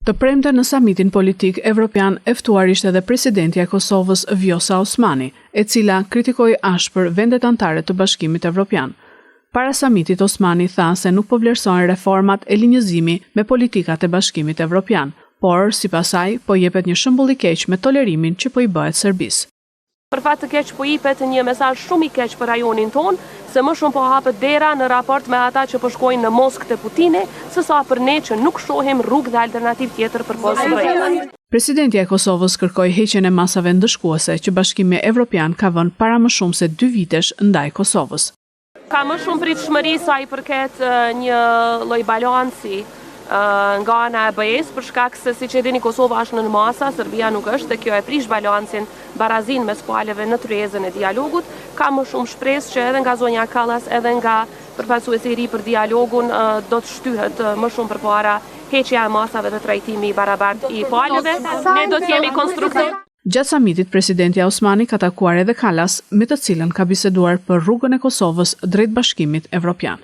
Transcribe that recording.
Të premte në samitin politik evropian e ftuar ishte edhe presidentja e Kosovës Vjosa Osmani, e cila kritikoi ashpër vendet anëtare të Bashkimit Evropian. Para samitit Osmani tha se nuk po vlerësojnë reformat e linjëzimi me politikat e Bashkimit Evropian, por sipas saj po jepet një shembull i keq me tolerimin që po i bëhet Serbisë. Për fat të keq po jepet një mesazh shumë i keq për rajonin ton, se më shumë po hapet dera në raport me ata që po shkojnë në Moskë të Putini, sesa për ne që nuk shohim rrugë dhe alternativë tjetër për Kosovën. Presidentja e Kosovës kërkoi heqjen e masave ndëshkuese që Bashkimi Evropian ka vënë para më shumë se 2 vitesh ndaj Kosovës. Ka më shumë pritshmëri sa i përket një lloj balanci nga ana e BE-s, për shkak se siç e dini Kosova është në masa, Serbia nuk është, dhe kjo e prish balancin, barazin mes palëve në tryezën e dialogut. Ka më shumë shpresë që edhe nga zonja Kallas, edhe nga përfaqësuesi i ri për dialogun do të shtyhet më shumë përpara heqja e masave dhe trajtimi i barabartë i palëve. Ne do të jemi konstruktiv. Gjatë samitit, presidentja Osmani ka takuar edhe Kallas, me të cilën ka biseduar për rrugën e Kosovës drejt Bashkimit Evropian.